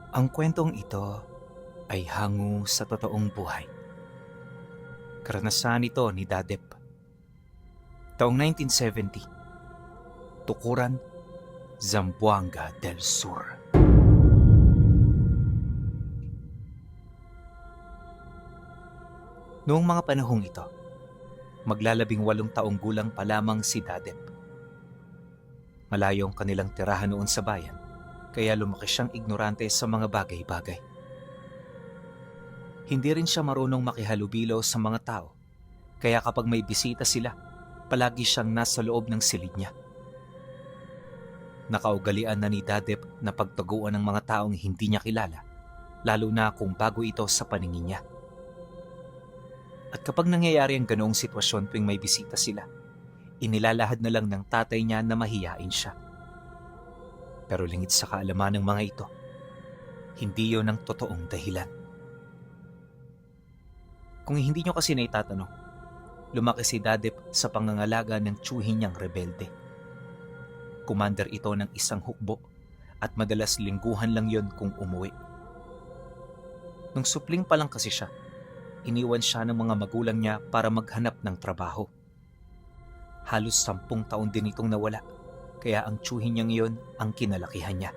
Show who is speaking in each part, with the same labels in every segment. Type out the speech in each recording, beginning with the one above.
Speaker 1: Ang kwentong ito ay hango sa totoong buhay. Karanasan ito ni Dadep. Taong 1970, Tukuran, Zamboanga del Sur. Noong mga panahong ito, maglalabing 8 taong gulang pa lamang si Dadep. Malayo ang kanilang tirahan noon sa bayan, kaya lumaki siyang ignorante sa mga bagay-bagay. Hindi rin siya marunong makihalubilo sa mga tao, kaya kapag may bisita sila, palagi siyang nasa loob ng silid niya. Nakaugalian na ni Dadep na pagtaguan ng mga taong hindi niya kilala, lalo na kung bago ito sa paningin niya. At kapag nangyayari ang ganoong sitwasyon tuwing may bisita sila, inilalahad na lang ng tatay niya na mahiyain siya. Pero lingid sa kaalaman ng mga ito, hindi yon ang totoong dahilan. Kung hindi nyo kasi naitatanong, lumaki si Dadep sa pangangalaga ng tiyuhin niyang rebelde. Commander ito ng isang hukbo at madalas lingguhan lang yon kung umuwi. Nung supling pa lang kasi siya, iniwan siya ng mga magulang niya para maghanap ng trabaho. Halos 10 taon din itong nawala, kaya ang tiyuhin niyang iyon ang kinalakihan niya.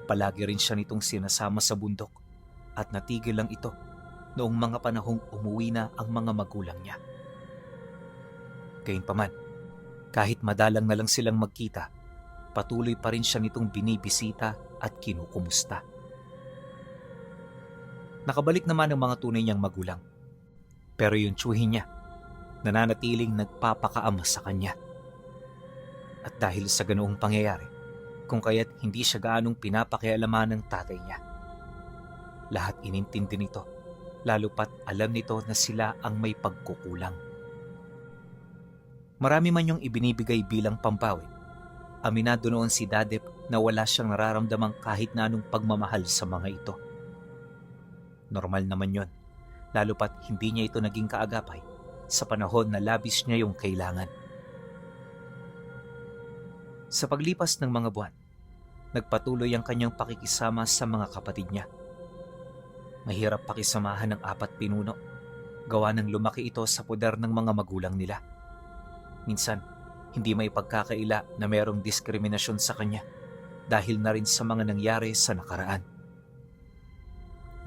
Speaker 1: Palagi rin siya nitong sinasama sa bundok at natigil lang ito noong mga panahong umuwi na ang mga magulang niya. Gayunpaman, kahit madalang na lang silang magkita, patuloy pa rin siya nitong binibisita at kinukumusta. Nakabalik naman ang mga tunay niyang magulang, pero yung tiyuhin niya, nananatiling nagpapakaama sa kanya. At dahil sa ganoong pangyayari, kung kaya't hindi siya gaanong pinapakialaman ng tatay niya. Lahat inintindi nito, lalo pat alam nito na sila ang may pagkukulang. Marami man yung ibinibigay bilang pampawi, aminado noon si Dadep na wala siyang nararamdamang kahit na anong pagmamahal sa mga ito. Normal naman yon, lalo pat hindi niya ito naging kaagapay sa panahon na labis niya yung kailangan. Sa paglipas ng mga buwan, nagpatuloy ang kanyang pakikisama sa mga kapatid niya. Mahirap pakisamahan ng 4 pinuno, gawa ng lumaki ito sa poder ng mga magulang nila. Minsan, hindi may pagkakaila na mayroong diskriminasyon sa kanya dahil na rin sa mga nangyari sa nakaraan.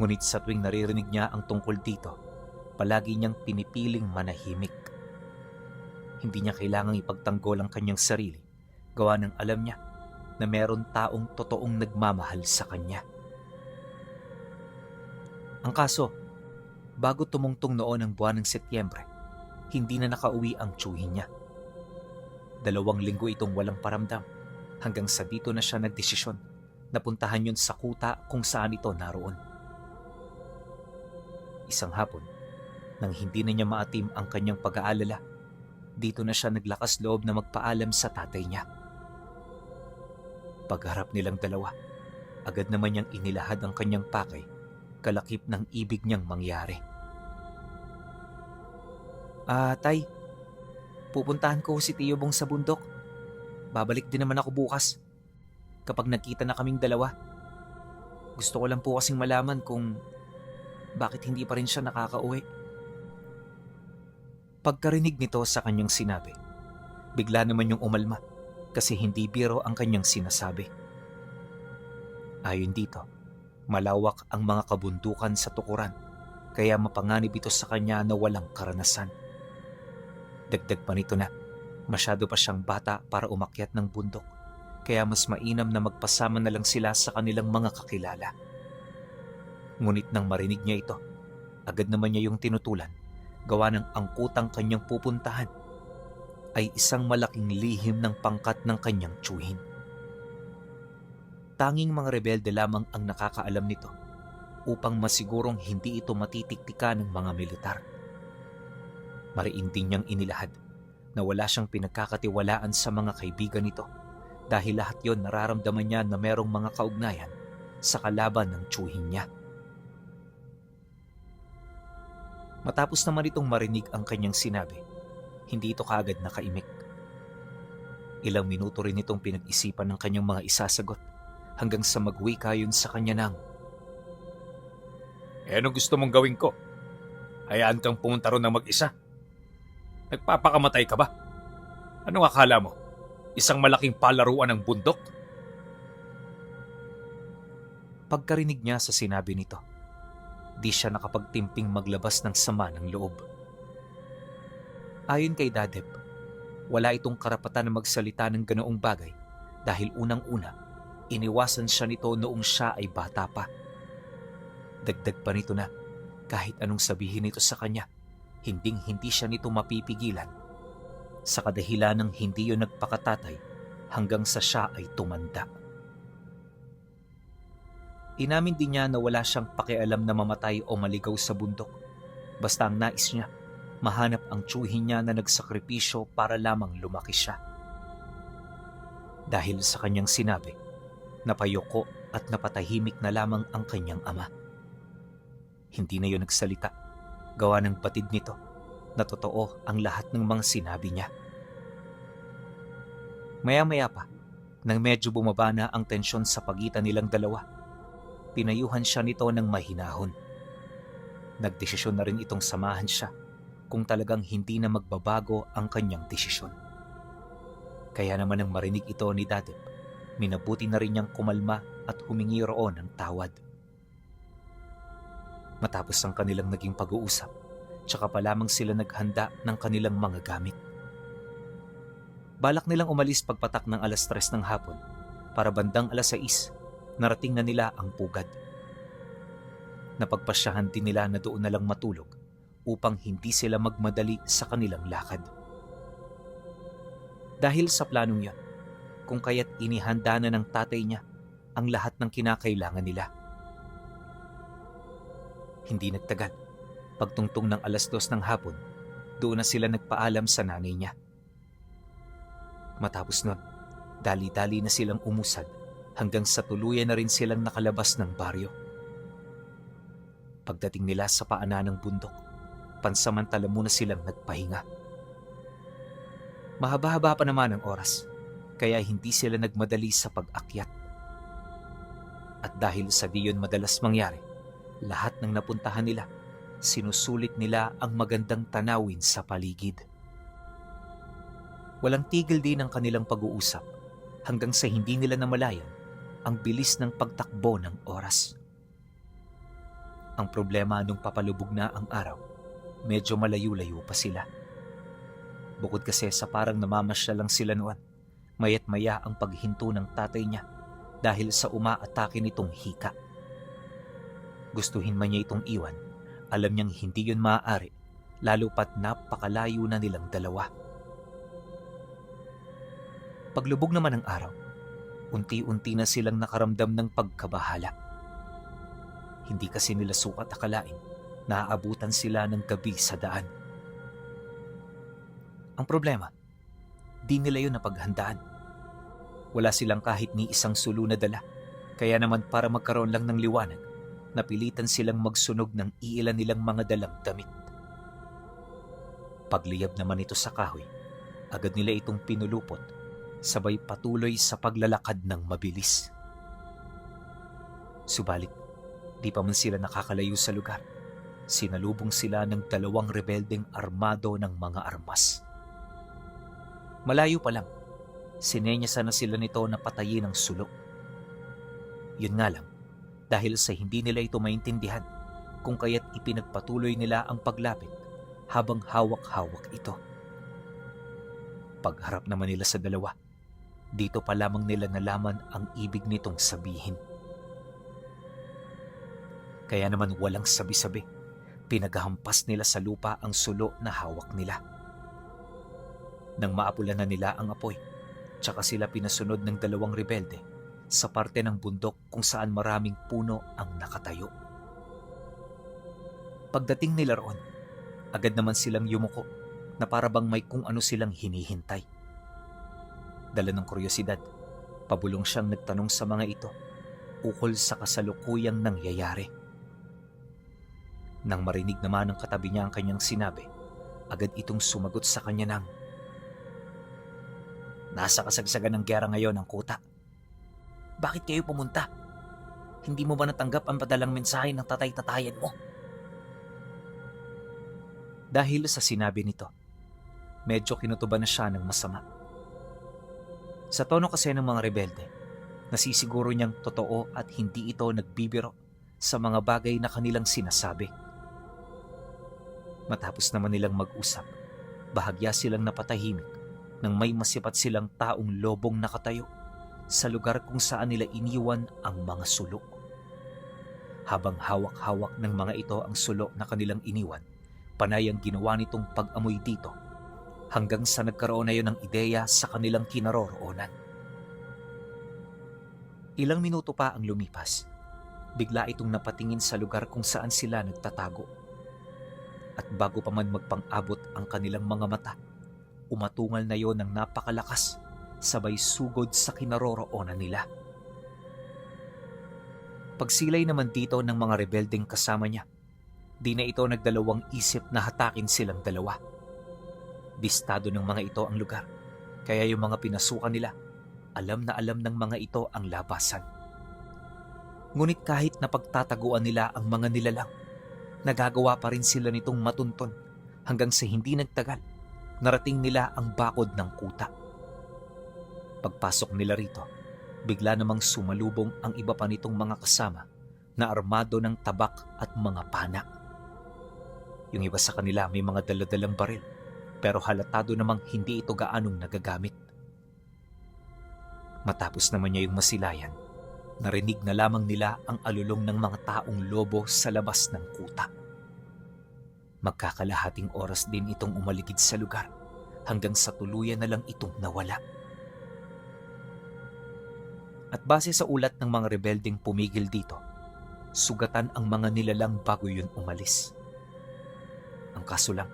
Speaker 1: Ngunit sa tuwing naririnig niya ang tungkol dito, palagi niyang pinipiling manahimik. Hindi niya kailangang ipagtanggol ang kanyang sarili, gawa ng alam niya na meron taong totoong nagmamahal sa kanya. Ang kaso, bago tumungtong noon ang buwan ng Setyembre, hindi na nakauwi ang tiyuhin niya. 2 linggo itong walang paramdam, hanggang sa dito na siya nagdesisyon na puntahan yun sa kuta kung saan ito naroon. Isang hapon, nang hindi na niya maatim ang kanyang pag-aalala, dito na siya naglakas loob na magpaalam sa tatay niya. Pagharap nilang dalawa, agad naman niyang inilahad ang kanyang pakay, kalakip ng ibig niyang mangyari. Tay, pupuntahan ko si Tio Bong sa bundok. Babalik din naman ako bukas. Kapag nagkita na kaming dalawa, gusto ko lang po kasing malaman kung bakit hindi pa rin siya nakakauwi. Pagkarinig nito sa kanyang sinabi, bigla naman yung umalma kasi hindi biro ang kanyang sinasabi. Ayon dito, malawak ang mga kabundukan sa Tukuran, kaya mapanganib ito sa kanya na walang karanasan. Dagdag pa nito na, masyado pa siyang bata para umakyat ng bundok, kaya mas mainam na magpasama na lang sila sa kanilang mga kakilala. Ngunit nang marinig niya ito, agad naman niya yung tinutulan, gawa ng angkutang kanyang pupuntahan ay isang malaking lihim ng pangkat ng kanyang tiyuhin. Tanging mga rebelde lamang ang nakakaalam nito upang masigurong hindi ito matitiktika ng mga militar. Mariin din niyang inilahad na wala siyang pinagkakatiwalaan sa mga kaibigan nito dahil lahat yon nararamdaman niya na merong mga kaugnayan sa kalaban ng tiyuhin niya. Matapos naman itong marinig ang kanyang sinabi, hindi ito kaagad nakaimik. Ilang minuto rin itong pinag-isipan ng kanyang mga isasagot hanggang sa magwika yun sa kanya ng,
Speaker 2: Anong gusto mong gawin ko? Hayaan kang pumunta ron ng mag-isa. Nagpapakamatay ka ba? Anong akala mo? Isang malaking palaruan ng bundok?
Speaker 1: Pagkarinig niya sa sinabi nito, di siya nakapagtimping maglabas ng sama ng loob. Ayon kay Dadep, wala itong karapatan na magsalita ng ganoong bagay dahil unang-una, iniwasan siya nito noong siya ay bata pa. Dagdag pa nito na kahit anong sabihin nito sa kanya, hindi siya nito mapipigilan sa kadahilan ng hindi yun nagpakatatay hanggang sa siya ay tumanda. Inamin din niya na wala siyang pakialam na mamatay o maligaw sa bundok. Basta ang nais niya, mahanap ang tiyuhin niya na nagsakripisyo para lamang lumaki siya. Dahil sa kanyang sinabi, napayoko at napatahimik na lamang ang kanyang ama. Hindi na yun nagsalita, gawa ng batid nito na totoo ang lahat ng mga sinabi niya. Maya-maya pa, nang medyo bumaba na ang tensyon sa pagitan nilang dalawa, pinayuhan siya nito ng mahinahon. Nagdesisyon na rin itong samahan siya kung talagang hindi na magbabago ang kanyang desisyon. Kaya naman nang marinig ito ni Dadep, minabuti na rin niyang kumalma at humingi roon ng tawad. Matapos ang kanilang naging pag-uusap, tsaka pa lamang sila naghanda ng kanilang mga gamit. Balak nilang umalis pagpatak ng 3:00 ng hapon para bandang 6:00 narating na nila ang pugad. Napagpasyahan din nila na doon na lang matulog upang hindi sila magmadali sa kanilang lakad. Dahil sa planong yan, kung kaya't inihanda na ng tatay niya ang lahat ng kinakailangan nila. Hindi nagtagal, pagtungtong ng 2:00 ng hapon, doon na sila nagpaalam sa nanay niya. Matapos nun, dali-dali na silang umusad hanggang sa tuluyan na rin silang nakalabas ng baryo. Pagdating nila sa paanan ng bundok, pansamantala muna silang nagpahinga. Mahaba-haba pa naman ang oras, kaya hindi sila nagmadali sa pag-akyat. At dahil sa diyon madalas mangyari, lahat ng napuntahan nila, sinusulit nila ang magandang tanawin sa paligid. Walang tigil din ang kanilang pag-uusap hanggang sa hindi nila namalayan ang bilis ng pagtakbo ng oras. Ang problema nung papalubog na ang araw, medyo malayo-layo pa sila. Bukod kasi sa parang namamasya lang sila noon, mayat maya ang paghinto ng tatay niya dahil sa umaatake nitong hika. Gustuhin man niya itong iwan, alam niyang hindi yun maaari, lalo pat napakalayo na nilang dalawa. Paglubog naman ng araw, unti-unti na silang nakaramdam ng pagkabahala. Hindi kasi nila sukat akalain na aabutan sila ng gabi sa daan. Ang problema, di nila yun napaghandaan. Wala silang kahit ni isang sulo na dala, kaya naman para magkaroon lang ng liwanag, napilitan silang magsunog ng iilan nilang mga dalang damit. Pagliyab naman ito sa kahoy, agad nila itong pinulupot, sabay patuloy sa paglalakad ng mabilis. Subalit, di pa man sila nakakalayo sa lugar, sinalubong sila ng 2 rebeldeng armado ng mga armas. Malayo pa lang, sinenyasan na sila nito na patayin ang sulok. Yun nga lang, dahil sa hindi nila ito maintindihan, kung kaya't ipinagpatuloy nila ang paglapit habang hawak-hawak ito. Pagharap naman nila sa dalawa, dito pa lamang nila nalaman ang ibig nitong sabihin. Kaya naman walang sabi-sabi, pinaghampas nila sa lupa ang sulo na hawak nila. Nang maapulan na nila ang apoy, tsaka sila pinasunod ng 2 rebelde sa parte ng bundok kung saan maraming puno ang nakatayo. Pagdating nila roon, agad naman silang yumuko na para bang may kung ano silang hinihintay. Dala ng kuryosidad, pabulong siyang nagtanong sa mga ito ukol sa kasalukuyang nangyayari. Nang marinig naman ng katabi niya ang kanyang sinabi, agad itong sumagot sa kanya ng, "Nasa kasagsagan ng giyera ngayon ang kuta. Bakit kayo pumunta? Hindi mo ba natanggap ang padalang mensahe ng tatay-tatayan mo? Dahil sa sinabi nito, medyo kinutuban na siya ng masama. Sa tono kasi ng mga rebelde, nasisiguro niyang totoo at hindi ito nagbibiro sa mga bagay na kanilang sinasabi. Matapos naman nilang mag-usap, bahagya silang napatahimik nang may masipat silang taong lobong nakatayo sa lugar kung saan nila iniwan ang mga sulo. Habang hawak-hawak ng mga ito ang sulo na kanilang iniwan, panay ang ginawa nitong pag-amoy dito hanggang sa nagkaroon na yun ng ideya sa kanilang kinaroroonan. Ilang minuto pa ang lumipas, bigla itong napatingin sa lugar kung saan sila nagtatago. At bago pa man magpang-abot ang kanilang mga mata, umatungal na yon ng napakalakas, sabay sugod sa kinaroroonan nila. Pagsilay naman dito ng mga rebeldeng kasama niya, di na ito nagdalawang isip na hatakin silang dalawa. Bistado ng mga ito ang lugar, kaya yung mga pinasukan nila, alam na alam ng mga ito ang labasan. Ngunit kahit napagtataguan nila ang mga nilalang, nagagawa pa rin sila nitong matunton hanggang sa hindi nagtagal, narating nila ang bakod ng kuta. Pagpasok nila rito, bigla namang sumalubong ang iba pa nitong mga kasama na armado ng tabak at mga pana. Yung iba sa kanila may mga daladalang baril, pero halatado namang hindi ito gaanong nagagamit. Matapos naman niya yung masilayan, narinig na lamang nila ang alulong ng mga taong lobo sa labas ng kuta. Magkakalahating oras din itong umaligid sa lugar hanggang sa tuluyan na lang itong nawala. At base sa ulat ng mga rebeldeng pumigil dito, sugatan ang mga nilalang bago yun umalis. Ang kaso lang,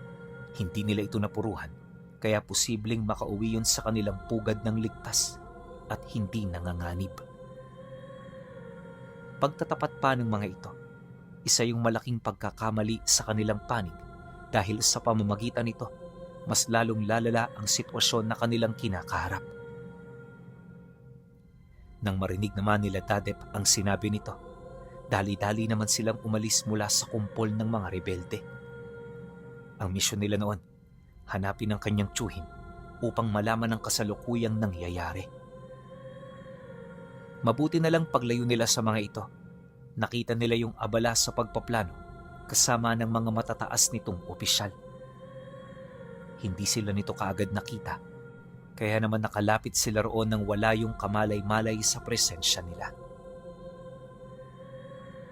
Speaker 1: hindi nila ito napuruhan, kaya posibleng makauwi yun sa kanilang pugad ng ligtas at hindi nanganganib. Pagtatapat pa ng mga ito, isa yung malaking pagkakamali sa kanilang panig dahil sa pamamagitan nito, mas lalong lalala ang sitwasyon na kanilang kinakaharap. Nang marinig naman nila Dadep ang sinabi nito, dali-dali naman silang umalis mula sa kumpol ng mga rebelde. Ang misyon nila noon, hanapin ang kanyang tiyuhin upang malaman ang kasalukuyang nangyayari. Mabuti na lang paglayo nila sa mga ito, nakita nila yung abala sa pagpaplano kasama ng mga matataas nitong opisyal. Hindi sila nito kaagad nakita, kaya naman nakalapit sila roon nang wala yung kamalay-malay sa presensya nila.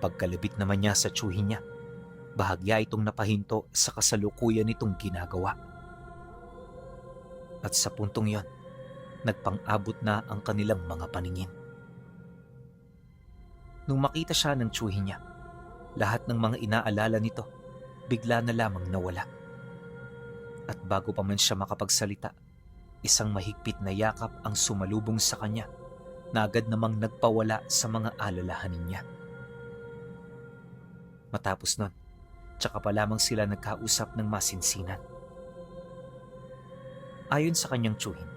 Speaker 1: Pagkalabit naman niya sa tiyuhin niya, bahagya itong napahinto sa kasalukuyan nitong ginagawa. At sa puntong yon, nagpang-abot na ang kanilang mga paningin. Nung makita siya ng tiyuhin niya, lahat ng mga inaalala nito, bigla na lamang nawala. At bago pa man siya makapagsalita, isang mahigpit na yakap ang sumalubong sa kanya na agad namang nagpawala sa mga alalahanin niya. Matapos nun, tsaka pa lamang sila nagkausap ng masinsinan. Ayon sa kanyang tiyuhin,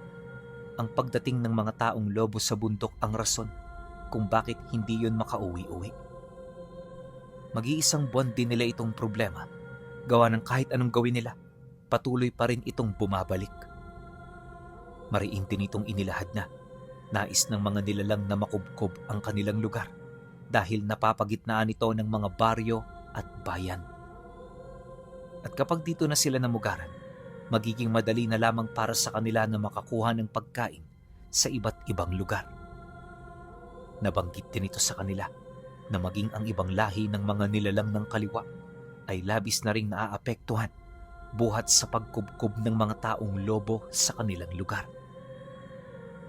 Speaker 1: ang pagdating ng mga taong lobo sa bundok ang rason kung bakit hindi yun makauwi-uwi. Mag-iisang buwan din nila itong problema, gawa ng kahit anong gawin nila, patuloy pa rin itong bumabalik. Mariin din itong inilahad na nais ng mga nilalang na makubkob ang kanilang lugar dahil napapagitnaan ito ng mga baryo at bayan. At kapag dito na sila namugaran, magiging madali na lamang para sa kanila na makakuha ng pagkain sa iba't ibang lugar. Nabanggit din ito sa kanila na maging ang ibang lahi ng mga nilalang ng kaliwa ay labis na ring naaapektuhan buhat sa pagkubkob ng mga taong lobo sa kanilang lugar.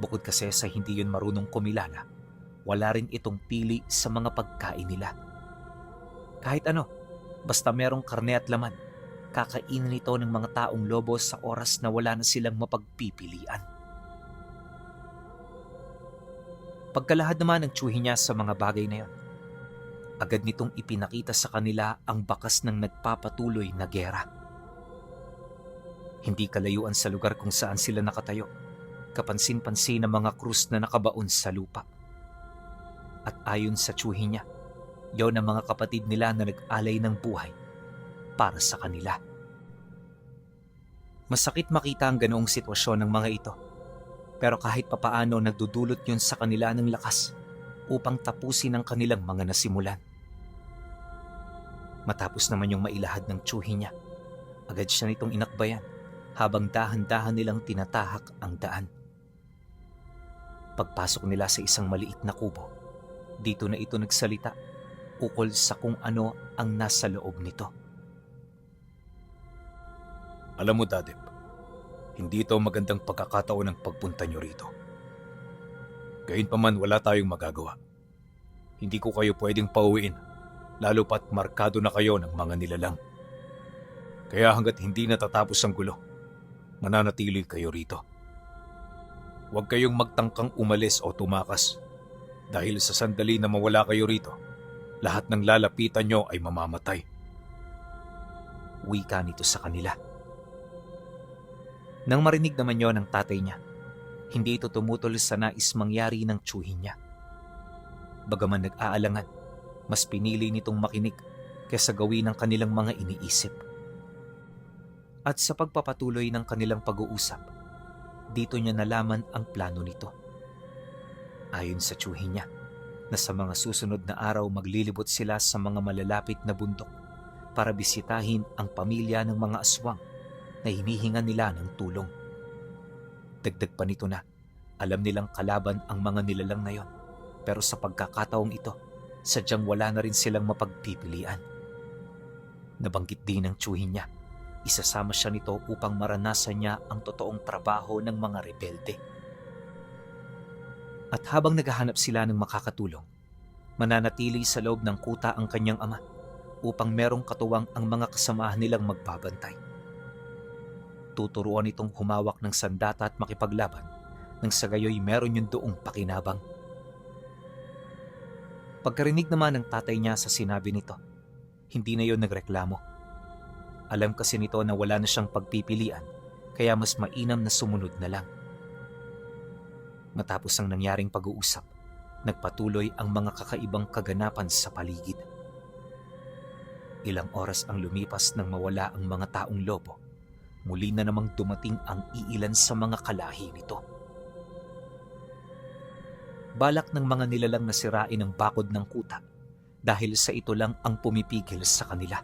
Speaker 1: Bukod kasi sa hindi yun marunong kumilala, wala rin itong pili sa mga pagkain nila. Kahit ano, basta merong karne at laman, kakainin ito ng mga taong lobo sa oras na wala na silang mapagpipilian. Pagkalahad naman ng tiyuhin niya sa mga bagay na yon, agad nitong ipinakita sa kanila ang bakas ng nagpapatuloy na gera. Hindi kalayuan sa lugar kung saan sila nakatayo, kapansin-pansin ang mga krus na nakabaon sa lupa. At ayon sa tiyuhin niya, yon ang mga kapatid nila na nag-alay ng buhay para sa kanila. Masakit makita ang ganoong sitwasyon ng mga ito, pero kahit papaano nagdudulot yun sa kanila ng lakas upang tapusin ang kanilang mga nasimulan. Matapos naman yung mailahad ng tiyuhin niya, agad siya nitong inakbayan habang dahan-dahan nilang tinatahak ang daan. Pagpasok nila sa isang maliit na kubo, dito na ito nagsalita ukol sa kung ano ang nasa loob nito.
Speaker 2: Alam mo, Dadep, hindi ito magandang pagkakataon ng pagpunta nyo rito. Gayunpaman wala tayong magagawa. Hindi ko kayo pwedeng pauwiin, lalo pat markado na kayo ng mga nilalang. Kaya hanggat hindi natatapos ang gulo, mananatili kayo rito. Huwag kayong magtangkang umalis o tumakas dahil sa sandali na mawala kayo rito, lahat ng lalapitan nyo ay mamamatay.
Speaker 1: Wika nito sa kanila. Nang marinig naman yon ng tatay niya, hindi ito tumutol sa nais mangyari ng tiyuhin niya. Bagaman nag-aalangan, mas pinili nitong makinig kaysa gawin ang kanilang mga iniisip. At sa pagpapatuloy ng kanilang pag-uusap, dito niya nalaman ang plano nito. Ayon sa tiyuhin niya, na sa mga susunod na araw maglilibot sila sa mga malalapit na bundok para bisitahin ang pamilya ng mga aswang na hinihingan nila ng tulong. Dagdag pa nito na alam nilang kalaban ang mga nilalang na yon, pero sa pagkakataong ito, sadyang wala na rin silang mapagpipilian. Nabanggit din ng tiyuhin niya, isasama siya nito upang maranasan niya ang totoong trabaho ng mga rebelde. At habang naghahanap sila ng makakatulong, mananatili sa loob ng kuta ang kanyang ama upang merong katuwang ang mga kasamahan nilang magbabantay. Tuturuan itong humawak ng sandata at makipaglaban nang sa gayoy meron yung doong pakinabang. Pagkarinig naman ng tatay niya sa sinabi nito, hindi na yon nagreklamo. Alam kasi nito na wala na siyang pagpipilian, kaya mas mainam na sumunod na lang. Matapos ang nangyaring pag-uusap, nagpatuloy ang mga kakaibang kaganapan sa paligid. Ilang oras ang lumipas nang mawala ang mga taong lobo. Muli na namang dumating ang iilan sa mga kalahi nito. Balak ng mga nilalang na sirain ang bakod ng kuta dahil sa ito lang ang pumipigil sa kanila.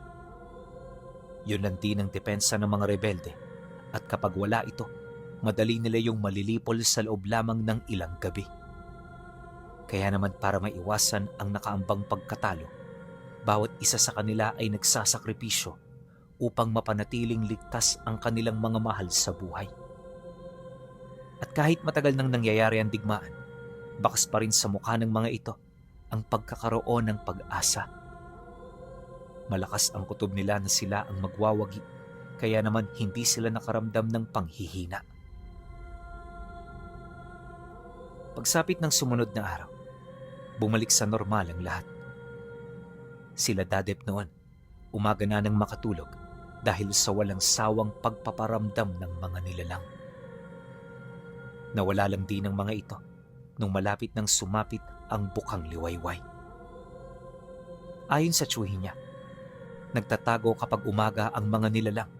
Speaker 1: Yun lang din ang depensa ng mga rebelde at kapag wala ito, madali nila yung malilipol sa loob lamang ng ilang gabi. Kaya naman para maiwasan ang nakaambang pagkatalo, bawat isa sa kanila ay nagsasakripisyo upang mapanatiling ligtas ang kanilang mga mahal sa buhay. At kahit matagal nang nangyayari ang digmaan, bakas pa rin sa mukha ng mga ito ang pagkakaroon ng pag-asa. Malakas ang kutob nila na sila ang magwawagi, kaya naman hindi sila nakaramdam ng panghihina. Pagsapit ng sumunod na araw, bumalik sa normal ang lahat. Sila Dadep noon, umaga na nang makatulog dahil sa walang sawang pagpaparamdam ng mga nilalang. Nawala lang din ang mga ito nung malapit nang sumapit ang bukang liwayway. Ayon sa tiyuhin niya, nagtatago kapag umaga ang mga nilalang,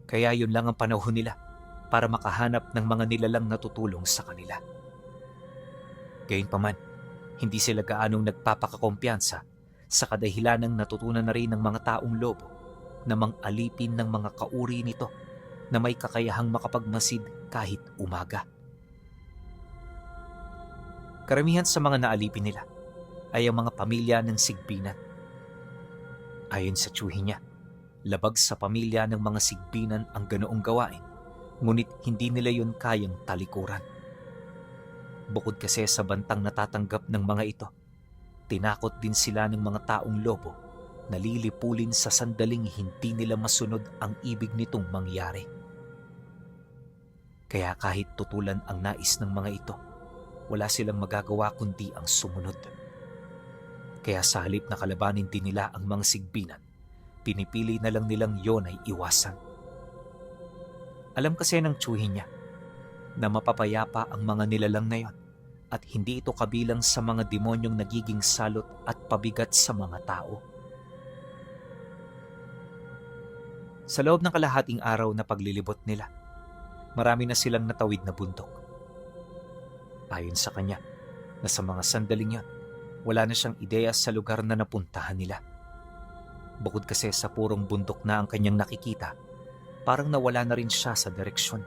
Speaker 1: kaya yun lang ang panahon nila para makahanap ng mga nilalang na tutulong sa kanila. Gayunpaman, hindi sila gaanong nagpapakakumpiyansa sa kadahilanang natutunan na rin ng mga taong lobo na mang-alipin ng mga kauri nito na may kakayahang makapagmasid kahit umaga. Karamihan sa mga naalipin nila ay ang mga pamilya ng sigbinan. Ayon sa tiyuhin niya, labag sa pamilya ng mga sigbinan ang ganoong gawain, ngunit hindi nila yun kayang talikuran. Bukod kasi sa bantang natatanggap ng mga ito, tinakot din sila ng mga taong lobo na lilipulin sa sandaling hindi nila masunod ang ibig nitong mangyari. Kaya kahit tutulan ang nais ng mga ito, wala silang magagawa kundi ang sumunod. Kaya sa halip na kalabanin din nila ang mga sigbinan, pinipili na lang nilang yon ay iwasan. Alam kasi ng tiyuhin niya na mapapayapa ang mga nilalang na yon at hindi ito kabilang sa mga demonyong nagiging salot at pabigat sa mga tao. Sa loob ng kalahating araw na paglilibot nila, marami na silang natawid na bundok. Ayon sa kanya, na sa mga sandaling yon, wala na siyang ideya sa lugar na napuntahan nila. Bukod kasi sa purong bundok na ang kanyang nakikita, parang nawala na rin siya sa direksyon.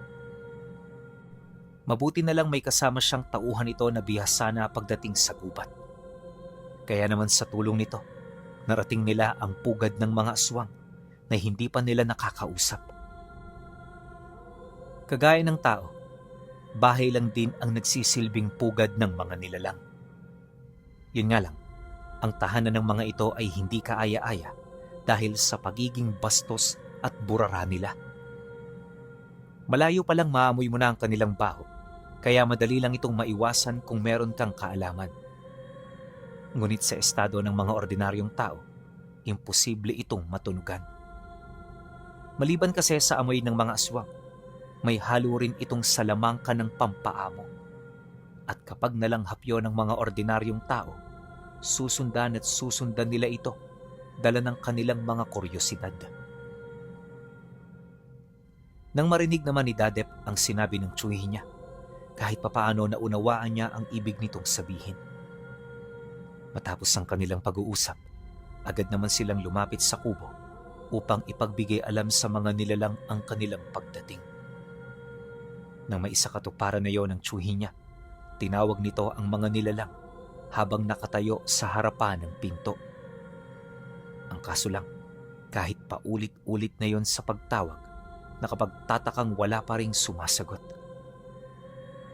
Speaker 1: Mabuti na lang may kasama siyang tauhan ito na bihasa na pagdating sa gubat. Kaya naman sa tulong nito, narating nila ang pugad ng mga aswang na hindi pa nila nakakausap. Kagaya ng tao, bahay lang din ang nagsisilbing pugad ng mga nilalang. Yun nga lang, ang tahanan ng mga ito ay hindi kaaya-aya dahil sa pagiging bastos at burara nila. Malayo pa lang maamoy mo na ang kanilang baho, kaya madali lang itong maiwasan kung meron kang kaalaman. Ngunit sa estado ng mga ordinaryong tao, imposible itong matunugan. Maliban kasi sa amoy ng mga aswang, may halo rin itong salamangka ng pampaamo. At kapag nalanghap yon ng mga ordinaryong tao, susundan at susundan nila ito, dala ng kanilang mga kuryosidad. Nang marinig naman ni Dadep ang sinabi ng tsuhi niya, kahit papaano naunawaan niya ang ibig nitong sabihin. Matapos ang kanilang pag-uusap, agad naman silang lumapit sa kubo upang ipagbigay alam sa mga nilalang ang kanilang pagdating. Nang maisakatuparan na yon ng tsuhi niya, tinawag nito ang mga nilalang habang nakatayo sa harapan ng pinto. Ang kaso lang, kahit paulit-ulit na yon sa pagtawag, nakapagtatakang wala pa ring sumasagot.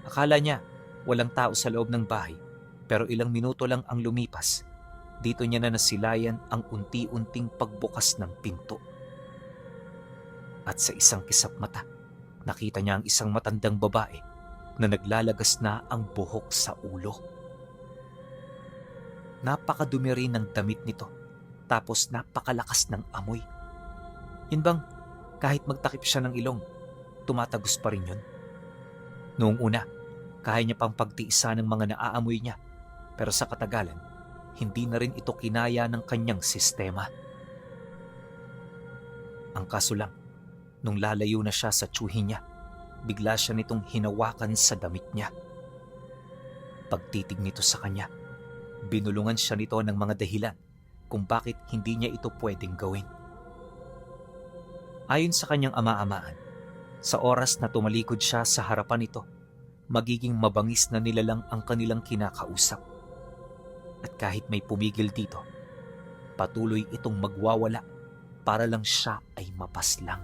Speaker 1: Akala niya walang tao sa loob ng bahay, pero ilang minuto lang ang lumipas, dito niya na nasilayan ang unti-unting pagbukas ng pinto. At sa isang kisap mata, nakita niya ang isang matandang babae na naglalagas na ang buhok sa ulo. Napakadumi rin ng damit nito, tapos napakalakas ng amoy. Yun bang kahit magtakip siya ng ilong, tumatagos pa rin yun? Noong una, kaya niya pang pagtiisa ng mga naaamoy niya, pero sa katagalan, hindi na rin ito kinaya ng kanyang sistema. Ang kaso lang, nung lalayo na siya sa tsuhi niya, bigla siya nitong hinawakan sa damit niya. Pagtitig nito sa kanya, binulungan siya nito ng mga dahilan kung bakit hindi niya ito pwedeng gawin. Ayon sa kanyang ama-amaan, sa oras na tumalikod siya sa harapan nito, magiging mabangis na nilalang ang kanilang kinakausap. At kahit may pumigil dito, patuloy itong magwawala para lang siya ay mapaslang.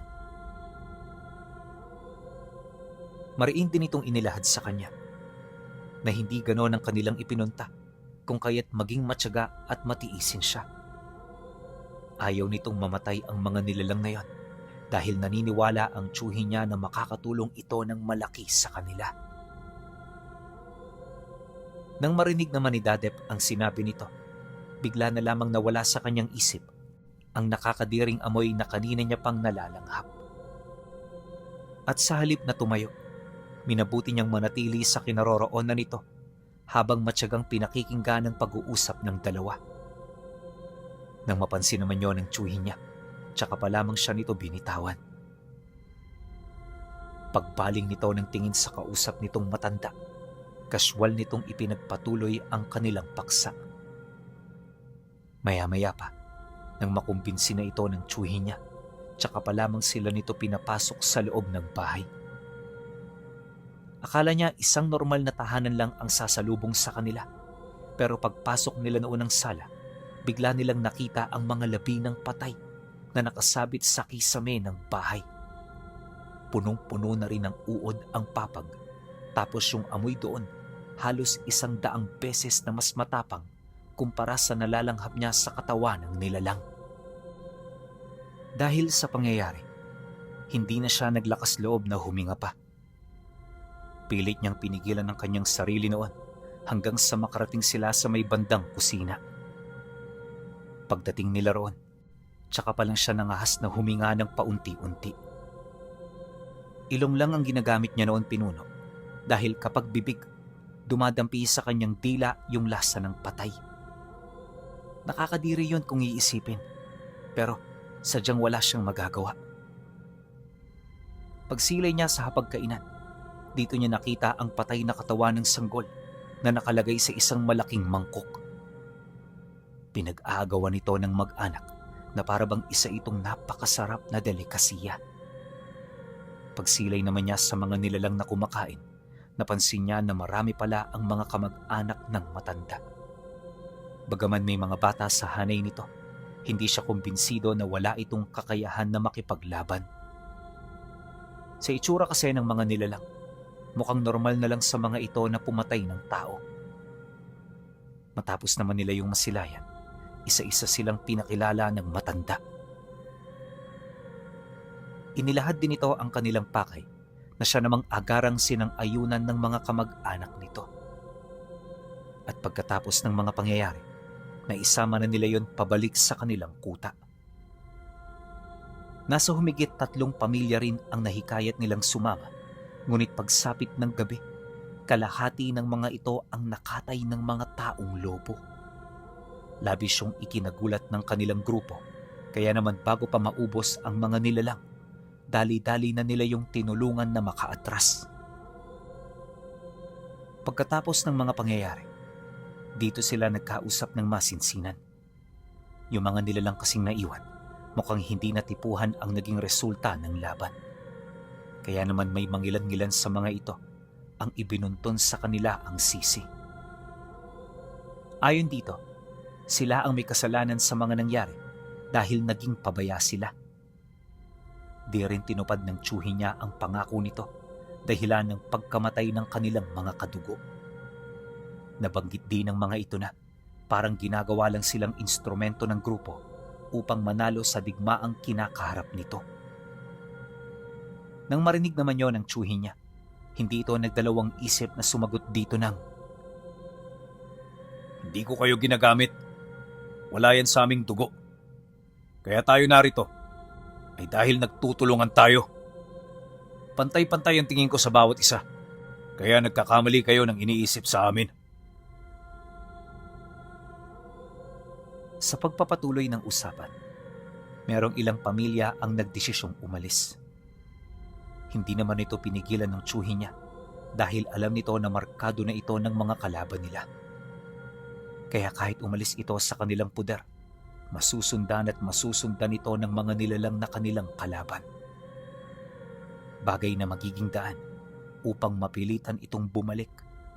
Speaker 1: Mariin din itong inilahad sa kanya na hindi ganon ang kanilang ipinunta kung kaya't maging matyaga at matiisin siya. Ayaw nitong mamatay ang mga nilalang na yon dahil naniniwala ang tsuhi niya na makakatulong ito ng malaki sa kanila. Nang marinig naman ni Dadep ang sinabi nito, bigla na lamang nawala sa kanyang isip ang nakakadiring amoy na kanina niya pang nalalanghap. At sa halip na tumayo, minabuti niyang manatili sa kinaroroonan nito habang matyagang pinakikinggan ang pag-uusap ng dalawa. Nang mapansin naman yon ng tsuhi niya, tsaka pa lamang siya nito binitawan. Pagbaling nito ng tingin sa kausap nitong matanda, kaswal nitong ipinagpatuloy ang kanilang paksa. Maya-maya pa, nang makumbinsi na ito ng tsuhi niya, tsaka pa lamang sila nito pinapasok sa loob ng bahay. Akala niya isang normal na tahanan lang ang sasalubong sa kanila, pero pagpasok nila noon ng sala, bigla nilang nakita ang mga labi ng patay na nakasabit sa kisame ng bahay. Punong-puno na rin ng uod ang papag, tapos yung amoy doon halos 100 beses na mas matapang kumpara sa nalalanghap niya sa katawan ng nilalang. Dahil sa pangyayari, hindi na siya naglakas loob na huminga pa. Pilit niyang pinigilan ng kanyang sarili noon hanggang sa makarating sila sa may bandang kusina. Pagdating nila roon, tsaka pa lang siya nangahas na huminga ng paunti-unti. Ilong lang ang ginagamit niya noon, pinuno, dahil kapag bibig, dumadampi sa kanyang dila yung lasa ng patay. Nakakadiri yon kung iisipin, pero sadyang wala siyang magagawa. Pagsilay niya sa hapagkainan, dito niya nakita ang patay na katawan ng sanggol na nakalagay sa isang malaking mangkok. Pinag-aagawan nito ng mag-anak na parabang isa itong napakasarap na delikasiya. Pagsilay naman niya sa mga nilalang na kumakain, napansin niya na marami pala ang mga kamag-anak ng matanda. Bagaman may mga bata sa hanay nito, hindi siya kumbinsido na wala itong kakayahan na makipaglaban. Sa itsura kasi ng mga nilalang, mukhang normal na lang sa mga ito na pumatay ng tao. Matapos naman nila yung masilayan, isa-isa silang pinakilala ng matanda. Inilahad din ito ang kanilang pakay na siya namang agarang sinang-ayunan ng mga kamag-anak nito. At pagkatapos ng mga pangyayari, naisama na nila yon pabalik sa kanilang kuta. Nasa humigit 3 pamilya rin ang nahikayat nilang sumama, ngunit pagsapit ng gabi, kalahati ng mga ito ang nakatay ng mga taong lobo. Labis yung ikinagulat ng kanilang grupo, kaya naman bago pa maubos ang mga nilalang, dali-dali na nila yung tinulungan na makaatras. Pagkatapos ng mga pangyayari, dito sila nagkausap ng masinsinan. Yung mga nilalang kasing naiwan, mukhang hindi natipuhan ang naging resulta ng laban. Kaya naman may mangilan-ngilan sa mga ito ang ibinunton sa kanila ang sisi. Ayon dito, sila ang may kasalanan sa mga nangyari dahil naging pabaya sila. Di rin tinupad ng tiyuhin niya ang pangako nito dahilan ng pagkamatay ng kanilang mga kadugo. Nabanggit din ng mga ito na parang ginagawa lang silang instrumento ng grupo upang manalo sa digmaang kinakaharap nito. Nang marinig naman yon ng tiyuhin niya, hindi ito nagdalawang isip na sumagot dito ng,
Speaker 2: Hindi ko kayo ginagamit. Wala yan sa aming dugo. Kaya tayo narito ay dahil nagtutulungan tayo. Pantay-pantay ang tingin ko sa bawat isa. Kaya nagkakamali kayo ng iniisip sa amin.
Speaker 1: Sa pagpapatuloy ng usapan, merong ilang pamilya ang nagdesisyong umalis. Hindi naman ito pinigilan ng tiyuhin niya dahil alam nito na markado na ito ng mga kalaban nila. Kaya kahit umalis ito sa kanilang puder, masusundan at masusundan ito ng mga nilalang na kanilang kalaban. Bagay na magiging daan upang mapilitan itong bumalik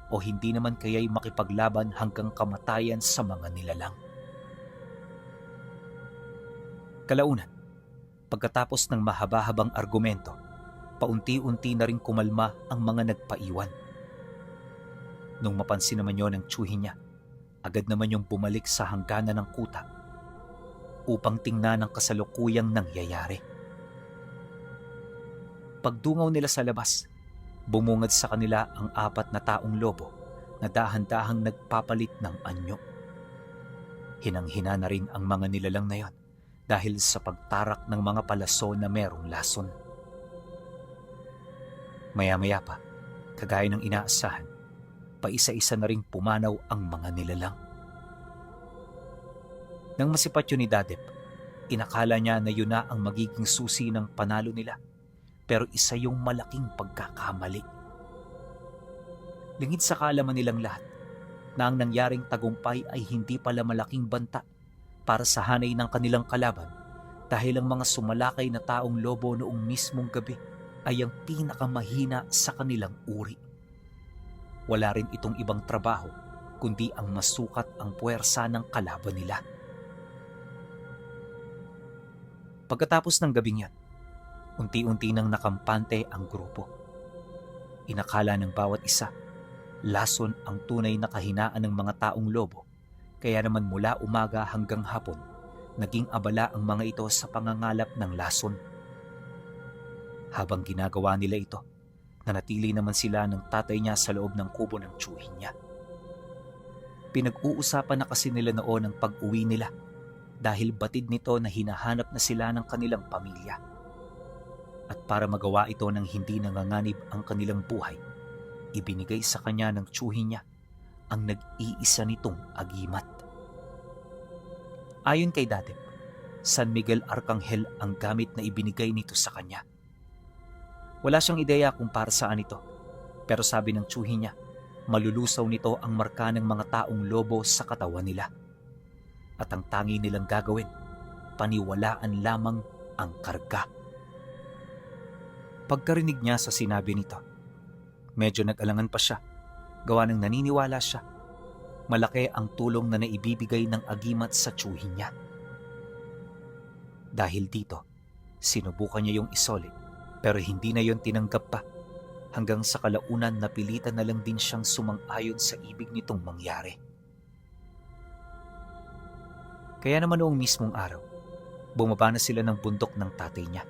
Speaker 1: o hindi naman kaya'y makipaglaban hanggang kamatayan sa mga nilalang. Kalaunan, pagkatapos ng mahaba-habang argumento, paunti-unti na rin kumalma ang mga nagpaiwan. Nung mapansin naman yon ng tiyuhin niya, agad naman yung bumalik sa hangganan ng kuta upang tingnan ang kasalukuyang nangyayari. Pagdungaw nila sa labas, bumungad sa kanila ang 4 na taong lobo na dahan-dahang nagpapalit ng anyo. Hinang-hina na rin ang mga nilalang na yon dahil sa pagtarak ng mga palaso na merong lason. Maya-maya pa, kagaya ng inaasahan, paisa-isa na ring pumanaw ang mga nilalang. Nang masipat yun ni Dadep, inakala niya na yun na ang magiging susi ng panalo nila, pero isa yung malaking pagkakamali. Lingid sa kaalaman nilang lahat na ang nangyaring tagumpay ay hindi pala malaking banta para sa hanay ng kanilang kalaban dahil ang mga sumalakay na taong lobo noong mismong gabi ay ang pinakamahina sa kanilang uri. Wala rin itong ibang trabaho kundi ang masukat ang puwersa ng kalaban nila. Pagkatapos ng gabing yan, unti-unti nang nakampante ang grupo. Inakala ng bawat isa, lason ang tunay na kahinaan ng mga taong lobo. Kaya naman mula umaga hanggang hapon, naging abala ang mga ito sa pangangalap ng lason. Habang ginagawa nila ito, nanatili naman sila ng tatay niya sa loob ng kubo ng tiyuhin niya. Pinag-uusapan na kasi nila noon ang pag-uwi nila dahil batid nito na hinahanap na sila ng kanilang pamilya. At para magawa ito ng hindi nanganganib ang kanilang buhay, ibinigay sa kanya ng tiyuhin niya ang nag-iisa nitong agimat. Ayon kay Dadep, San Miguel Arcangel ang gamit na ibinigay nito sa kanya. Wala siyang ideya kung para saan ito, pero sabi ng tiyuhin niya, malulusaw nito ang marka ng mga taong lobo sa katawan nila. At ang tangi nilang gagawin, paniwalaan lamang ang karga. Pagkarinig niya sa sinabi nito, medyo nag-alangan pa siya, gawa ng naniniwala siya. Malaki ang tulong na naibibigay ng agimat sa tiyuhin niya. Dahil dito, sinubukan niya yung isolate, pero hindi na yon tinanggap pa, hanggang sa kalaunan napilitan na lang din siyang sumang-ayon sa ibig nitong mangyari. Kaya naman noong mismong araw, bumaba na sila ng bundok ng tatay niya.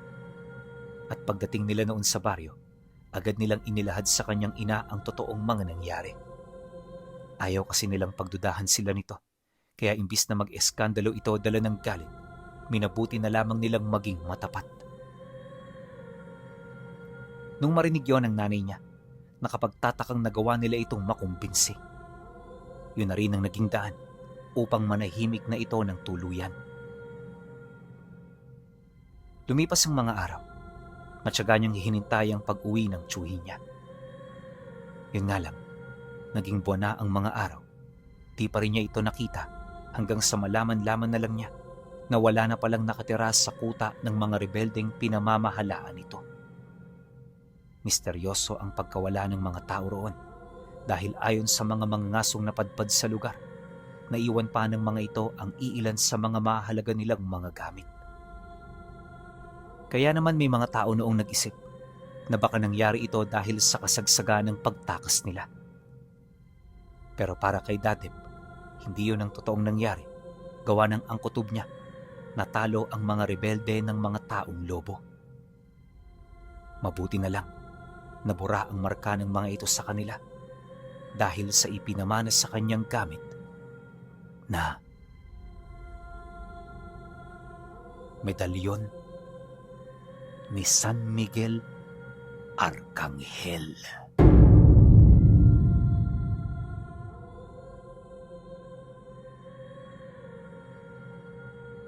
Speaker 1: At pagdating nila noon sa baryo, agad nilang inilahad sa kanyang ina ang totoong mga nangyari. Ayaw kasi nilang pagdudahan sila nito, kaya imbis na mag-eskandalo ito dala ng galit, minabuti na lamang nilang maging matapat. Nung marinig yon ng nanay niya, nakapagtatakang nagawa nila itong makumbinsi. Yun na rin ang naging daan upang manahimik na ito ng tuluyan. Lumipas ang mga araw, matyaga niyang hinintay ang pag-uwi ng tiyuhin niya. Yun nga lang, naging buwan na ang mga araw, di pa rin niya ito nakita hanggang sa malaman-laman na lang niya na wala na palang nakatira sa kuta ng mga rebeldeng pinamamahalaan nito. Misteryoso ang pagkawala ng mga tao roon dahil ayon sa mga mangngasong napadpad sa lugar, naiwan pa ng mga ito ang iilan sa mga mahalaga nilang mga gamit. Kaya naman may mga tao noong nag-isip na baka nangyari ito dahil sa kasagsagan ng pagtakas nila. Pero para kay Dadep, hindi yun ang totoong nangyari. Gawa ng angkutob niya, natalo ang mga rebelde ng mga taong lobo. Mabuti na lang, nabura ang marka ng mga ito sa kanila dahil sa ipinamana sa kanyang gamit na medalyon ni San Miguel Arcangel.